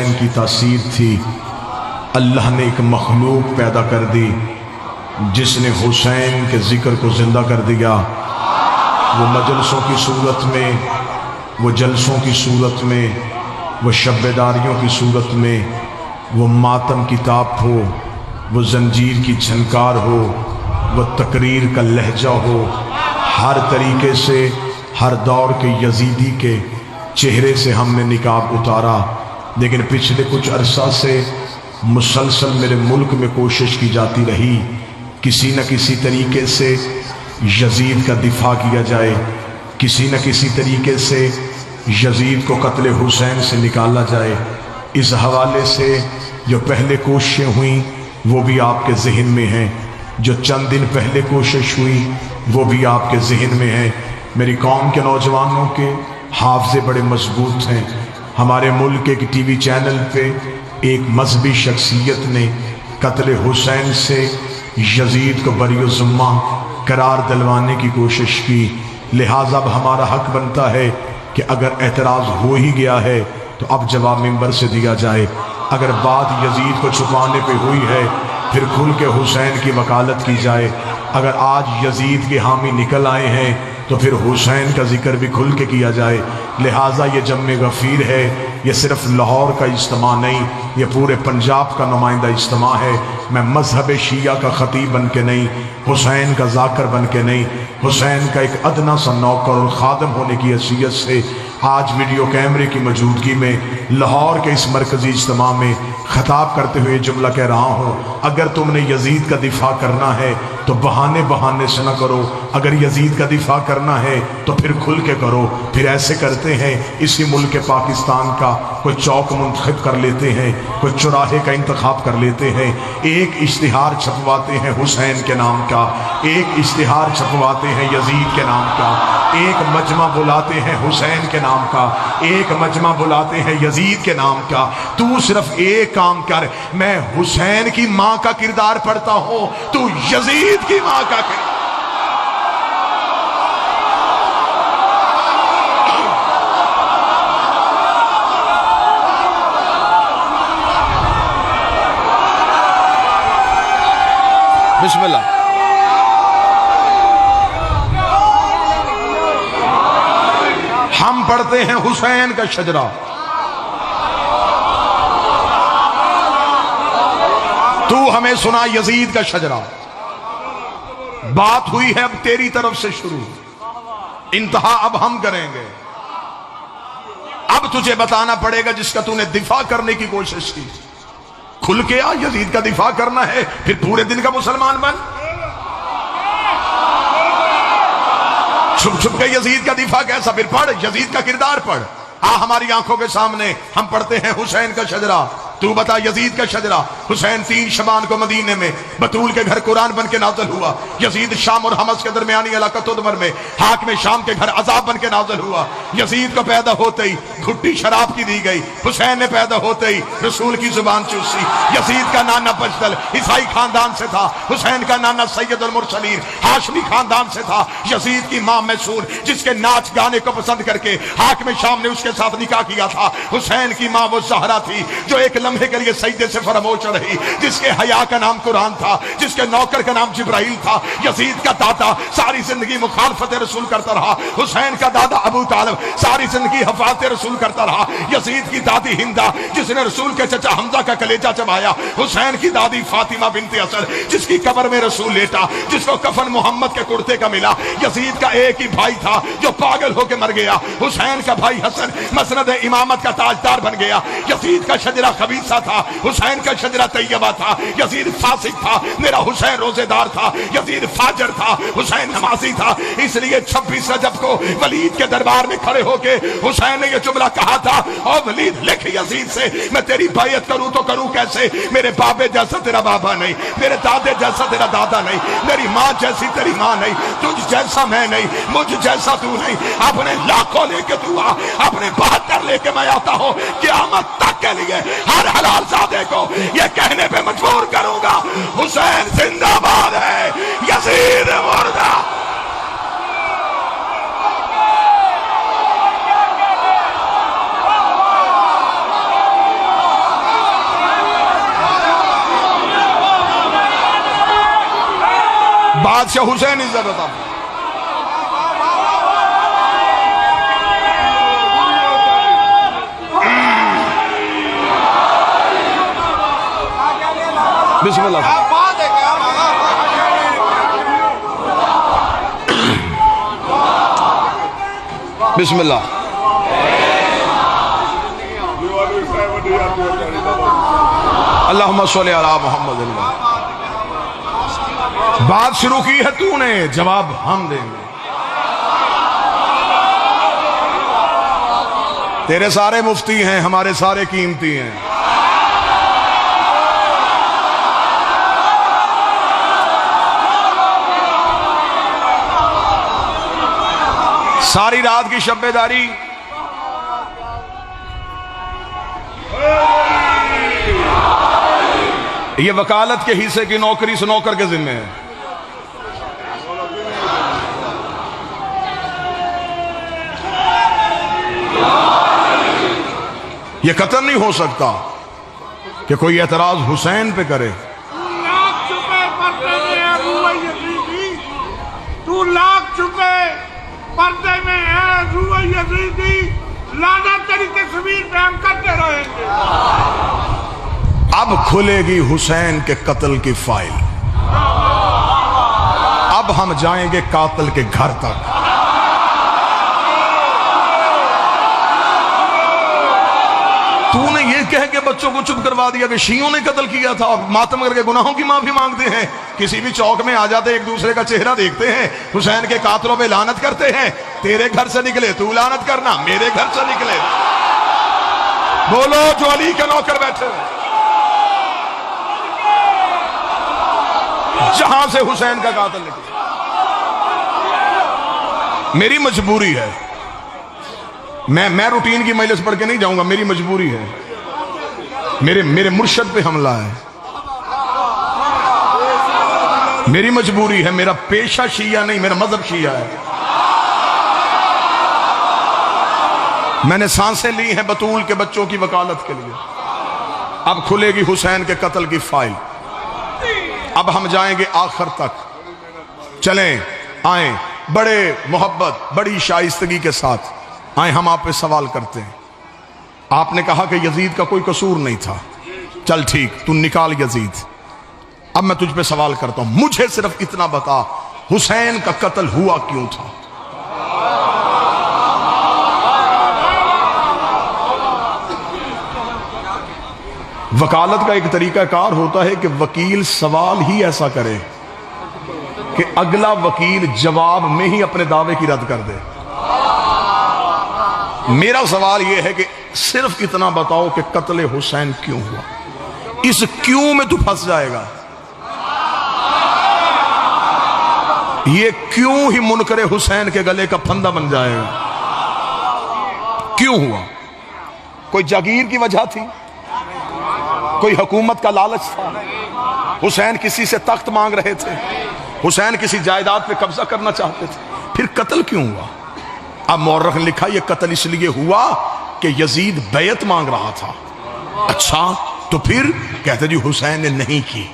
حسین کی تاثیر تھی، اللہ نے ایک مخلوق پیدا کر دی جس نے حسین کے ذکر کو زندہ کر دیا۔ وہ مجلسوں کی صورت میں، وہ جلسوں کی صورت میں، وہ شبیداریوں کی صورت میں، وہ ماتم کی تاپ ہو، وہ زنجیر کی جھنکار ہو، وہ تقریر کا لہجہ ہو، ہر طریقے سے ہر دور کے یزیدی کے چہرے سے ہم نے نقاب اتارا۔ لیکن پچھلے کچھ عرصہ سے مسلسل میرے ملک میں کوشش کی جاتی رہی کسی نہ کسی طریقے سے یزید کا دفاع کیا جائے، کسی نہ کسی طریقے سے یزید کو قتل حسین سے نکالا جائے۔ اس حوالے سے جو پہلے کوششیں ہوئیں وہ بھی آپ کے ذہن میں ہیں، جو چند دن پہلے کوشش ہوئی وہ بھی آپ کے ذہن میں ہے۔ میری قوم کے نوجوانوں کے حافظے بڑے مضبوط ہیں۔ ہمارے ملک کے ایک ٹی وی چینل پہ ایک مذہبی شخصیت نے قتل حسین سے یزید کو بری الذمہ قرار دلوانے کی کوشش کی، لہٰذا اب ہمارا حق بنتا ہے کہ اگر اعتراض ہو ہی گیا ہے تو اب جواب منبر سے دیا جائے۔ اگر بات یزید کو چھپانے پہ ہوئی ہے پھر کھل کے حسین کی وکالت کی جائے۔ اگر آج یزید کے حامی نکل آئے ہیں تو پھر حسین کا ذکر بھی کھل کے کیا جائے۔ لہٰذا یہ جمع غفیر ہے، یہ صرف لاہور کا اجتماع نہیں، یہ پورے پنجاب کا نمائندہ اجتماع ہے۔ میں مذہب شیعہ کا خطیب بن کے نہیں، حسین کا ذاکر بن کے نہیں، حسین کا ایک ادنا سا نوکر اور خادم ہونے کی حیثیت سے آج ویڈیو کیمرے کی موجودگی میں لاہور کے اس مرکزی اجتماع میں خطاب کرتے ہوئے جملہ کہہ رہا ہوں، اگر تم نے یزید کا دفاع کرنا ہے تو بہانے سے نہ کرو، اگر یزید کا دفاع کرنا ہے تو پھر کھل کے کرو۔ پھر ایسے کرتے ہیں اسی ملک پاکستان کا کوئی چوک منتخب کر لیتے ہیں، کوئی چوراہے کا انتخاب کر لیتے ہیں، ایک اشتہار چھپواتے ہیں حسین کے نام کا، ایک اشتہار چھپواتے ہیں یزید کے نام کا، ایک مجمع بلاتے ہیں حسین کے نام کا، ایک مجمع بلاتے ہیں یزید کے نام کا۔ تو صرف ایک کام کر، میں حسین کی ماں کا کردار پڑھتا ہوں، تو یزید کی ماں کا کردار۔ بسم اللہ۔ ہم پڑھتے ہیں حسین کا شجرہ، تو ہمیں سنا یزید کا شجرہ۔ بات ہوئی ہے اب تیری طرف سے شروع، انتہا اب ہم کریں گے۔ اب تجھے بتانا پڑے گا جس کا تو نے دفاع کرنے کی کوشش کی، کھل کے آ، یزید کا دفاع کرنا ہے پھر پورے دن کا مسلمان بن۔ چھپ چھپ کے یزید کا دفاع کیسا؟ پھر پڑھ، یزید کا کردار پڑھ۔ ہماری آنکھوں کے سامنے ہم پڑھتے ہیں حسین کا شجرہ، تو بتا یزید کا شجرہ۔ حسین 3 شبان کو مدینے میں بطول کے گھر قرآن بن کے نازل ہوا۔ یزید شام اور حمص کے درمیانی علاقہ تدمر میں حاکم شام کے گھر عذاب بن کے نازل ہوا۔ یزید کو پیدا ہوتے ہی گھٹی شراب کی دی گئی، حسین نے پیدا ہوتے ہی رسول کی زبان چوسی۔ یزید کا نانا بجدل عیسائی خاندان سے تھا، حسین کا نانا سید المرسلین ہاشمی خاندان سے تھا۔ یزید کی ماں میسون جس کے ناچ گانے کو پسند کر کے حاکم شام نے اس کے ساتھ نکاح کیا تھا۔ حسین کی ماں وہ زہرا تھی جو ایک لمحے کے لیے سجدے سے فراموش رہی، جس کے حیا کا نام قرآن تھا، جس کے نوکر کا نام جبرائیل تھا۔ یزید کا دادا ساری زندگی مخالفت رسول کرتا رہا، حسین کا دادا ابو طالب ساری زندگی حفاظت رسول کرتا رہا۔ یزید کی دادی ہندا جس نے رسول کے چچا حمزہ کا کلیجہ چبایا، حسین کی دادی فاطمہ بنت اسد جس کی قبر میں رسول لیٹا، جس کو کفن محمد کے کرتے کا ملا۔ یزید کا ایک ہی بھائی تھا جو پاگل ہو کے مر گیا، حسین کا بھائی حسن مسند امامت کا تاجدار بن گیا۔ یزید کا شجرہ خبیثہ تھا، حسین کا شجرہ طیبہ تھا۔ یزید فاسق تھا، میرا حسین روزے دار تھا۔ یزید فاجر تھا، حسین نمازی تھا۔ اس لیے 26 رجب کو ولید کے دربار میں کھڑے ہو کے حسین نے یہ جملہ کہا تھا، اور ولید لکھ یزید سے، میں تیری بیعت کروں تو کروں کیسے؟ میرے بابے جیسا تیرا بابا نہیں، میرے دادے جیسا تیرا دادا نہیں، میری ماں جیسی تیری ماں نہیں، تجھ جیسا میں نہیں، مجھ جیسا تو نہیں۔ اپنے لاکھوں لے کے تو آ، اپنے 72 لے کے میں آتا ہوں، قیامت تک کے لیے ہر حلال زادے کو یہ کہنے پہ مجبور کروں گا، حسین زندہ باد ہے، یزید مردہ۔ بادشاہ حسین عزت عطا فرما۔ بسم اللہ بسم اللہ اللہم صلی علی محمد۔ بات شروع کی ہے تو نے، جواب ہم دیں گے۔ تیرے سارے مفتی ہیں، ہمارے سارے قیمتی ہیں۔ ساری رات کی شب بیداری یہ وکالت کے حصے کی نوکری سے نوکر کے ذمہ ہے۔ یہ قتل نہیں ہو سکتا کہ کوئی اعتراض حسین پہ کرے۔ تو لاکھ چھپے پردے میں ہے روح یزیدی، لعنت تیری تصویر پہ ہم کرتے رہیں گے۔ اب کھلے گی حسین کے قتل کی فائل، اب ہم جائیں گے قاتل کے گھر تک۔ تو نے یہ کہہ کے بچوں کو چپ کروا دیا کہ شیعوں نے قتل کیا تھا، اور ماتم کر کے گناہوں کی معافی مانگتے ہیں، کسی بھی چوک میں آ جاتے ایک دوسرے کا چہرہ دیکھتے ہیں، حسین کے قاتلوں پہ لعنت کرتے ہیں۔ تیرے گھر سے نکلے تو لعنت کرنا، میرے گھر سے نکلے بولو جو علی کا نوکر بیٹھے جہاں سے حسین کا قاتل نکلے۔ میری مجبوری ہے، میں روٹین کی مجلس پڑھ کے نہیں جاؤں گا، میری مجبوری ہے، میرے مرشد پہ حملہ ہے، میری مجبوری ہے، میرا پیشہ شیعہ نہیں، میرا مذہب شیعہ ہے۔ میں نے سانسیں لی ہیں بطول کے بچوں کی وکالت کے لیے۔ اب کھلے گی حسین کے قتل کی فائل، اب ہم جائیں گے آخر تک۔ چلیں آئیں، بڑے محبت بڑی شائستگی کے ساتھ آئیں، ہم آپ پہ سوال کرتے ہیں۔ آپ نے کہا کہ یزید کا کوئی قصور نہیں تھا، چل ٹھیک، تو نکال یزید۔ اب میں تجھ پہ سوال کرتا ہوں، مجھے صرف اتنا بتا، حسین کا قتل ہوا کیوں تھا؟ وکالت کا ایک طریقہ کار ہوتا ہے کہ وکیل سوال ہی ایسا کرے کہ اگلا وکیل جواب میں ہی اپنے دعوے کی رد کر دے۔ میرا سوال یہ ہے کہ صرف اتنا بتاؤ کہ قتل حسین کیوں ہوا۔ اس کیوں میں تو پھنس جائے گا، یہ کیوں ہی منکر حسین کے گلے کا پھندا بن جائے گا۔ کیوں ہوا؟ کوئی جاگیر کی وجہ تھی، کوئی حکومت کا لالچ تھا، حسین کسی سے تخت مانگ رہے تھے، حسین کسی جائیداد پہ قبضہ کرنا چاہتے تھے، پھر قتل کیوں ہوا؟ اب مورخ نے لکھا یہ قتل اس لیے ہوا کہ یزید بیعت مانگ رہا تھا۔ اچھا تو پھر کہتے جی حسین نے نہیں کی،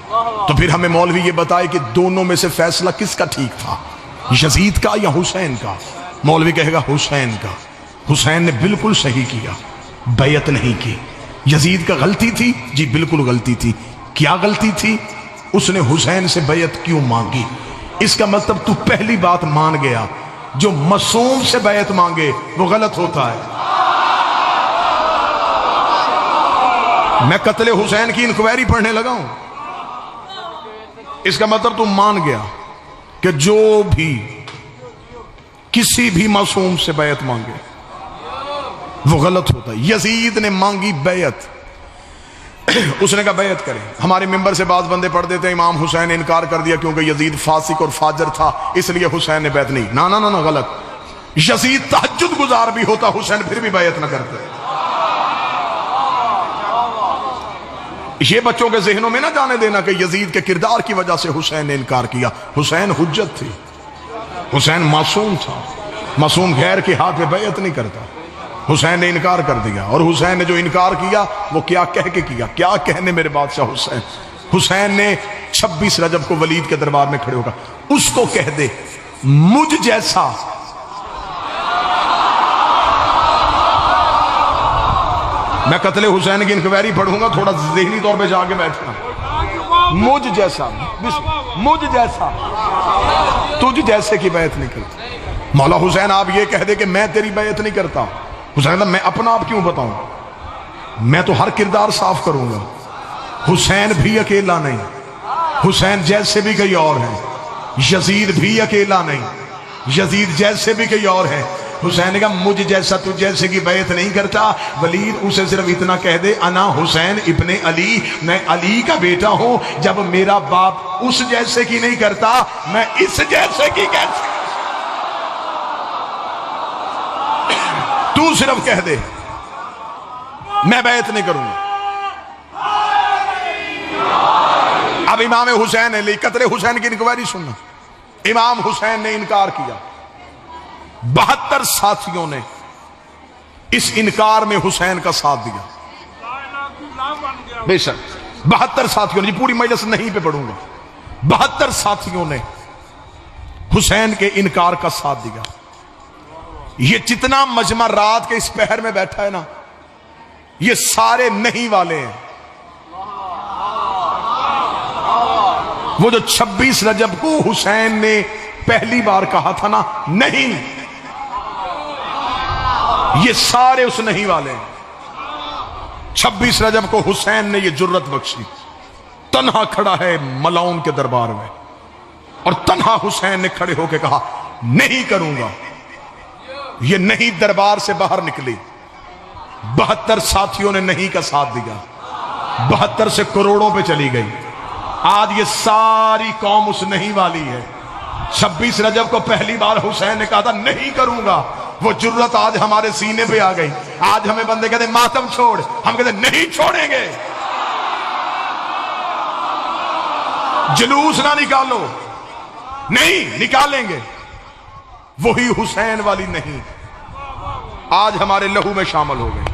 تو پھر ہمیں مولوی یہ بتائے کہ دونوں میں سے فیصلہ کس کا ٹھیک تھا، یزید کا یا حسین کا؟ مولوی کہے گا حسین کا، حسین نے بالکل صحیح کیا، بیعت نہیں کی۔ یزید کا غلطی تھی؟ جی بالکل غلطی تھی۔ کیا غلطی تھی؟ اس نے حسین سے بیعت کیوں مانگی؟ اس کا مطلب تو پہلی بات مان گیا، جو معصوم سے بیعت مانگے وہ غلط ہوتا ہے۔ میں قتل حسین کی انکوائری پڑھنے لگا ہوں، اس کا مطلب تو مان گیا کہ جو بھی کسی بھی معصوم سے بیعت مانگے وہ غلط ہوتا ہے۔ یزید نے مانگی بیعت، اس نے کہا بیعت کریں۔ ہمارے ممبر سے بعض بندے پڑھ دیتے ہیں امام حسین نے انکار کر دیا کیونکہ یزید فاسق اور فاجر تھا اس لیے حسین نے بیعت نہیں۔ نا نا نا نا، غلط۔ یزید تہجد گزار بھی ہوتا، حسین پھر بھی بیعت نہ کرتے۔ یہ بچوں کے ذہنوں میں نہ جانے دینا کہ یزید کے کردار کی وجہ سے حسین نے انکار کیا۔ حسین حجت تھی، حسین معصوم تھا، معصوم غیر کے ہاتھ میں بیعت نہیں کرتا۔ حسین نے انکار کر دیا، اور حسین نے جو انکار کیا وہ کیا کہہ کے کیا؟ کیا کہنے میرے بادشاہ حسین؟ حسین نے 26 رجب کو ولید کے دربار میں کھڑے ہوگا، اس کو کہہ دے مجھ جیسا میں قتل حسین کی انکوائری پڑھوں گا، تھوڑا ذہنی طور پہ جا کے بیٹھنا، مجھ جیسا تجھ جیسے کی بیعت نہیں کرتا۔ مولا حسین آپ یہ کہہ دے کہ میں تیری بیعت نہیں کرتا، حسین کہتا میں اپنا آپ کیوں بتاؤں، میں تو ہر کردار صاف کروں گا۔ حسین بھی اکیلا نہیں، حسین جیسے بھی کئی اور ہیں، یزید بھی اکیلا نہیں، یزید جیسے بھی کئی اور ہیں۔ حسین نے کہا مجھ جیسا تجھ جیسے کی بیعت نہیں کرتا، ولید اسے صرف اتنا کہہ دے انا حسین ابن علی، میں علی کا بیٹا ہوں، جب میرا باپ اس جیسے کی نہیں کرتا میں اس جیسے کی کیسے؟ تو صرف کہہ دے میں بیعت نہیں کروں گا۔ اب امام حسین نے قتل حسین کی انکوائری سننا، امام حسین نے انکار کیا، 72 ساتھیوں نے اس انکار میں حسین کا ساتھ دیا، بے شک 72 ساتھیوں نے، پوری مجلس نہیں پہ پڑھوں گا، 72 ساتھیوں نے حسین کے انکار کا ساتھ دیا۔ یہ جتنا مجمع رات کے اس پہر میں بیٹھا ہے نا، یہ سارے نہیں والے ہیں۔ وہ جو 26 رجب کو حسین نے پہلی بار کہا تھا نا نہیں، یہ سارے اس نہیں والے ہیں۔ 26 رجب کو حسین نے یہ جرت بخشی، تنہا کھڑا ہے ملاؤن کے دربار میں، اور تنہا حسین نے کھڑے ہو کے کہا نہیں کروں گا۔ یہ نہیں دربار سے باہر نکلی، 72 ساتھیوں نے نہیں کا ساتھ دیا، 72 سے کروڑوں پہ چلی گئی۔ آج یہ ساری قوم اس نہیں والی ہے۔ 26 رجب کو پہلی بار حسین نے کہا تھا نہیں کروں گا، وہ جرت آج ہمارے سینے پہ آ گئی۔ آج ہمیں بندے کہتے ماتم چھوڑ، ہم کہتے نہیں چھوڑیں گے۔ جلوس نہ نکالو، نہیں نکالیں گے۔ وہی حسین والی نہیں آج ہمارے لہو میں شامل ہو گئے۔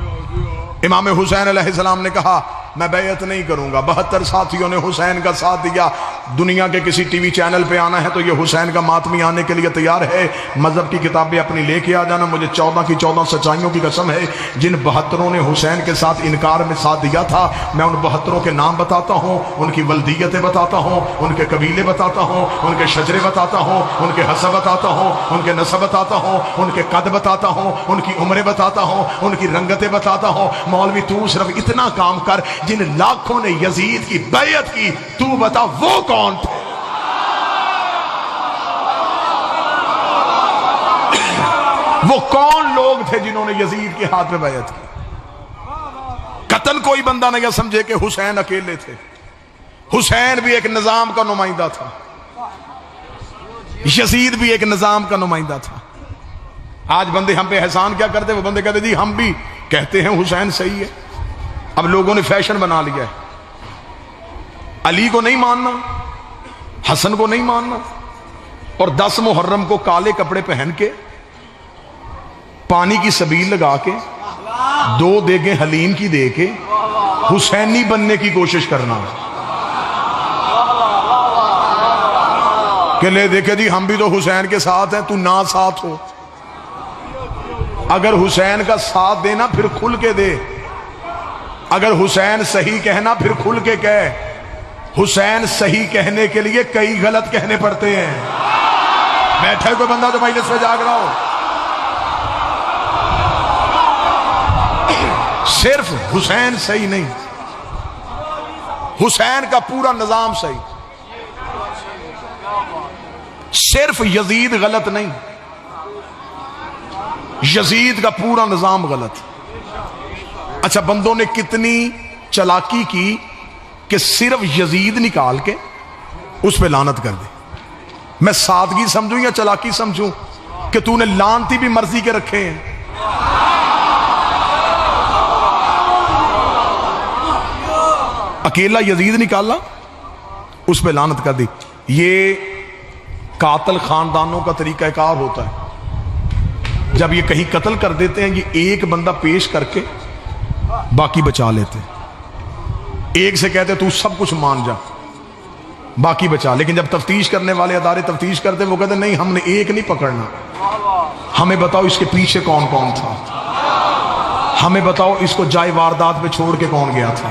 امام حسین علیہ السلام نے کہا میں بیعت نہیں کروں گا۔ 72 ساتھیوں نے حسین کا ساتھ دیا۔ دنیا کے کسی ٹی وی چینل پہ آنا ہے تو یہ حسین کا ماتمی آنے کے لیے تیار ہے۔ مذہب کی کتابیں اپنی لے کے آ جانا، مجھے 14 کی 14 سچائیوں کی قسم ہے جن 72 نے حسین کے ساتھ انکار میں ساتھ دیا تھا، میں ان 72 کے نام بتاتا ہوں، ان کی ولدیتیں بتاتا ہوں، ان کے قبیلے بتاتا ہوں، ان کے شجرے بتاتا ہوں، ان کے حسب بتاتا ہوں، ان کے نسب بتاتا ہوں، ان کے قد بتاتا ہوں، ان کی عمریں بتاتا ہوں، ان کی رنگتیں بتاتا ہوں۔ مولوی تو صرف اتنا کام کر، جن لاکھوں نے یزید کی بیعت کی تو بتا وہ کون تھے؟ وہ کون لوگ تھے جنہوں نے یزید کے ہاتھ میں بیعت کی؟ قطن کوئی بندہ نہیں سمجھے کہ حسین اکیلے تھے، حسین بھی ایک نظام کا نمائندہ تھا، یزید بھی ایک نظام کا نمائندہ تھا۔ آج بندے ہم پہ احسان کیا کرتے؟ وہ بندے کہتے جی ہم بھی کہتے ہیں حسین صحیح ہے۔ اب لوگوں نے فیشن بنا لیا ہے، علی کو نہیں ماننا، حسن کو نہیں ماننا، اور 10 محرم کو کالے کپڑے پہن کے پانی کی سبیل لگا کے 2 دیگیں حلیم کی دے کے حسینی بننے کی کوشش کرنا کہ لے دیکھے جی ہم بھی تو حسین کے ساتھ ہیں، تو نہ ساتھ ہو۔ اگر حسین کا ساتھ دینا پھر کھل کے دے، اگر حسین صحیح کہنا پھر کھل کے کہہ۔ حسین صحیح کہنے کے لیے کئی غلط کہنے پڑتے ہیں۔ بیٹھے کوئی بندہ تو مجلس میں جاگ رہا ہو، صرف حسین صحیح نہیں، حسین کا پورا نظام صحیح، صرف یزید غلط نہیں، یزید کا پورا نظام غلط۔ اچھا بندوں نے کتنی چلاکی کی کہ صرف یزید نکال کے اس پہ لعنت کر دی۔ میں سادگی سمجھوں یا چلاکی سمجھوں کہ تو نے لعنتی بھی مرضی کے رکھے ہیں۔ اکیلا یزید نکالا، اس پہ لعنت کر دی۔ یہ قاتل خاندانوں کا طریقہ کار ہوتا ہے، جب یہ کہیں قتل کر دیتے ہیں یہ ایک بندہ پیش کر کے باقی بچا لیتے ہیں۔ ایک سے کہتے تو سب کچھ مان جا باقی بچا، لیکن جب تفتیش کرنے والے ادارے تفتیش کرتے وہ کہتے نہیں ہم نے ایک نہیں پکڑنا، ہمیں بتاؤ اس کے پیچھے کون کون تھا، ہمیں بتاؤ اس کو جائے واردات پہ چھوڑ کے کون گیا تھا،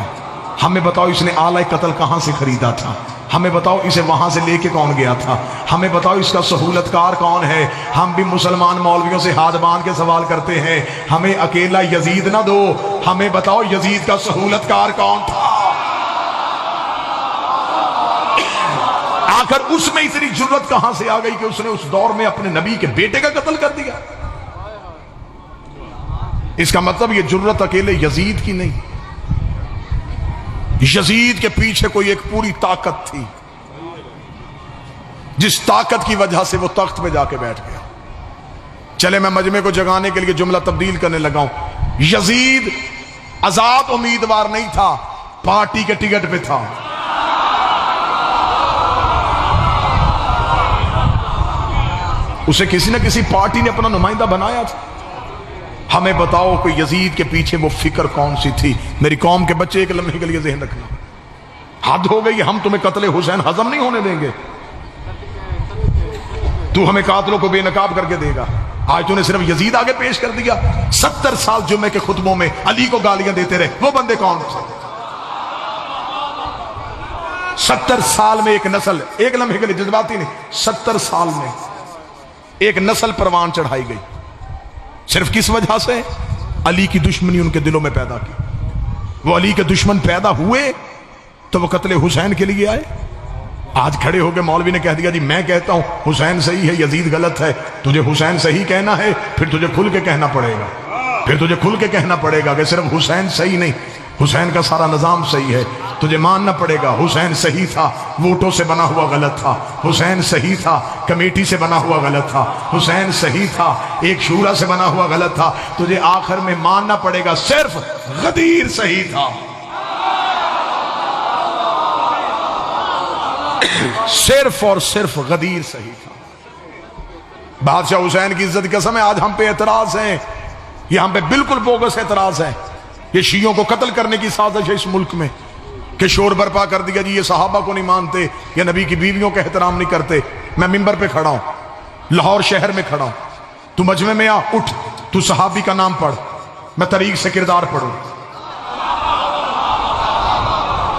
ہمیں بتاؤ اس نے آلہ قتل کہاں سے خریدا تھا، ہمیں بتاؤ اسے وہاں سے لے کے کون گیا تھا، ہمیں بتاؤ اس کا سہولت کار کون ہے۔ ہم بھی مسلمان مولویوں سے ہاتھ باندھ کے سوال کرتے ہیں، ہمیں اکیلا یزید نہ دو، ہمیں بتاؤ یزید کا سہولت کار کون تھا۔ آخر اس میں اتنی جرت کہاں سے آ گئی کہ اس نے اس دور میں اپنے نبی کے بیٹے کا قتل کر دیا۔ اس کا مطلب یہ جرت اکیلے یزید کی نہیں، یزید کے پیچھے کوئی ایک پوری طاقت تھی جس طاقت کی وجہ سے وہ تخت پہ جا کے بیٹھ گیا۔ چلے میں مجمع کو جگانے کے لیے جملہ تبدیل کرنے لگا ہوں۔ یزید آزاد امیدوار نہیں تھا، پارٹی کے ٹکٹ پہ تھا۔ اسے کسی نہ کسی پارٹی نے اپنا نمائندہ بنایا تھا۔ ہمیں بتاؤ کہ یزید کے پیچھے وہ فکر کون سی تھی۔ میری قوم کے بچے ایک لمحے کے لیے ذہن رکھنا، حد ہو گئی، ہم تمہیں قتل حسین ہضم نہیں ہونے دیں گے۔ تو ہمیں قاتلوں کو بے نقاب کر کے دے گا۔ آج تو نے صرف یزید آگے پیش کر دیا۔ 70 سال جمعے کے خطبوں میں علی کو گالیاں دیتے رہے، وہ بندے کون تھے؟ 70 سال میں ایک نسل، ایک لمحے کے لیے جذباتی نہیں، 70 سال میں ایک نسل پروان چڑھائی گئی، صرف کس وجہ سے؟ علی کی دشمنی ان کے دلوں میں پیدا کی۔ وہ علی کے دشمن پیدا ہوئے تو وہ قتل حسین کے لیے آئے۔ آج کھڑے ہو کے مولوی نے کہہ دیا جی میں کہتا ہوں حسین صحیح ہے یزید غلط ہے، تجھے حسین صحیح کہنا ہے پھر تجھے کھل کے کہنا پڑے گا، پھر تجھے کھل کے کہنا پڑے گا کہ صرف حسین صحیح نہیں، حسین کا سارا نظام صحیح ہے۔ تجھے ماننا پڑے گا حسین صحیح تھا، ووٹوں سے بنا ہوا غلط تھا، حسین صحیح تھا، کمیٹی سے بنا ہوا غلط تھا، حسین صحیح تھا، ایک شورا سے بنا ہوا غلط تھا۔ تجھے آخر میں ماننا پڑے گا صرف غدیر صحیح تھا، صرف اور صرف غدیر صحیح تھا۔ بادشاہ حسین کی عزت کی قسم ہے آج ہم پہ اعتراض ہیں، یہ ہم پہ بالکل بوگس اعتراض ہے۔ یہ شیعوں کو قتل کرنے کی سازش ہے اس ملک میں کہ شور برپا کر دیا جی یہ صحابہ کو نہیں مانتے، یہ نبی کی بیویوں کا احترام نہیں کرتے۔ میں منبر پہ کھڑا ہوں، لاہور شہر میں کھڑا ہوں، تو مجمع میں آ، اٹھ، تو صحابی کا نام پڑھ، میں طریق سے کردار پڑھوں۔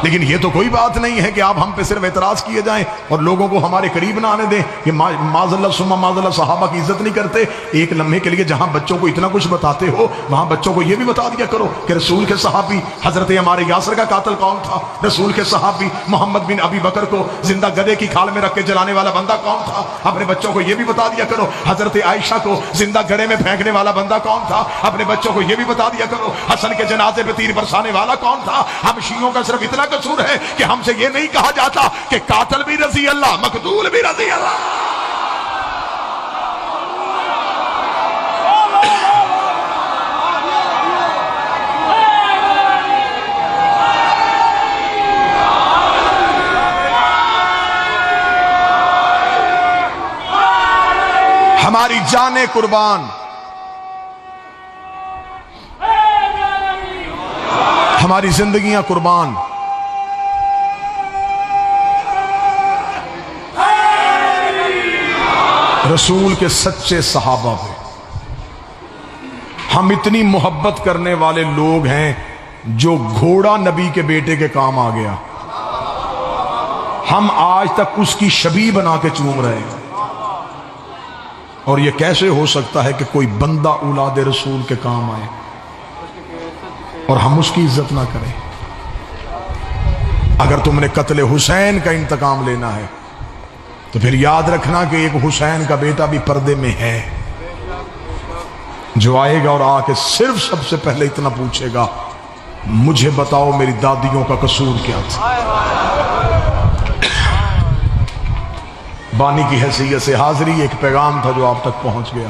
لیکن یہ تو کوئی بات نہیں ہے کہ آپ ہم پہ صرف اعتراض کیے جائیں اور لوگوں کو ہمارے قریب نہ آنے دیں۔ یہ معاذ اللہ ثم معاذ اللہ صحابہ کی عزت نہیں کرتے۔ ایک لمحے کے لیے جہاں بچوں کو اتنا کچھ بتاتے ہو وہاں بچوں کو یہ بھی بتا دیا کرو کہ رسول کے صحابی حضرت ہمارے یاسر کا قاتل کون تھا، رسول کے صحابی محمد بن ابی بکر کو زندہ گدھے کی کھال میں رکھ کے جلانے والا بندہ کون تھا۔ اپنے بچوں کو یہ بھی بتا دیا کرو حضرت عائشہ کو زندہ گڑھے میں پھینکنے والا بندہ کون تھا۔ اپنے بچوں کو یہ بھی بتا دیا کرو حسن کے جنازے پہ تیر برسانے والا کون تھا۔ ہم شیعوں کا صرف اتنا قصور ہے کہ ہم سے یہ نہیں کہا جاتا کہ قاتل بھی رضی اللہ، مقتول بھی رضی اللہ۔ ہماری جانیں قربان، ہماری زندگیاں قربان، رسول کے سچے صحابہ پہ۔ ہم اتنی محبت کرنے والے لوگ ہیں جو گھوڑا نبی کے بیٹے کے کام آ گیا، ہم آج تک اس کی شبیہ بنا کے چوم رہے ہیں۔ اور یہ کیسے ہو سکتا ہے کہ کوئی بندہ اولاد رسول کے کام آئے اور ہم اس کی عزت نہ کریں؟ اگر تم نے قتل حسین کا انتقام لینا ہے تو پھر یاد رکھنا کہ ایک حسین کا بیٹا بھی پردے میں ہے جو آئے گا اور آ کے صرف سب سے پہلے اتنا پوچھے گا مجھے بتاؤ میری دادیوں کا قصور کیا تھا۔ بانی کی حیثیت سے حاضری ایک پیغام تھا جو آپ تک پہنچ گیا۔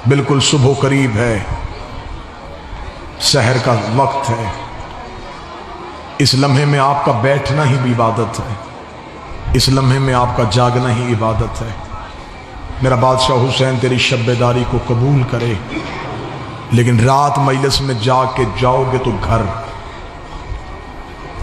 بالکل صبح قریب ہے، سحر کا وقت ہے، اس لمحے میں آپ کا بیٹھنا ہی بھی عبادت ہے، اس لمحے میں آپ کا جاگنا ہی عبادت ہے۔ میرا بادشاہ حسین تیری شب بیداری کو قبول کرے، لیکن رات مجلس میں جا کے جاؤ گے تو گھر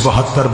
72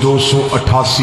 288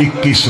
21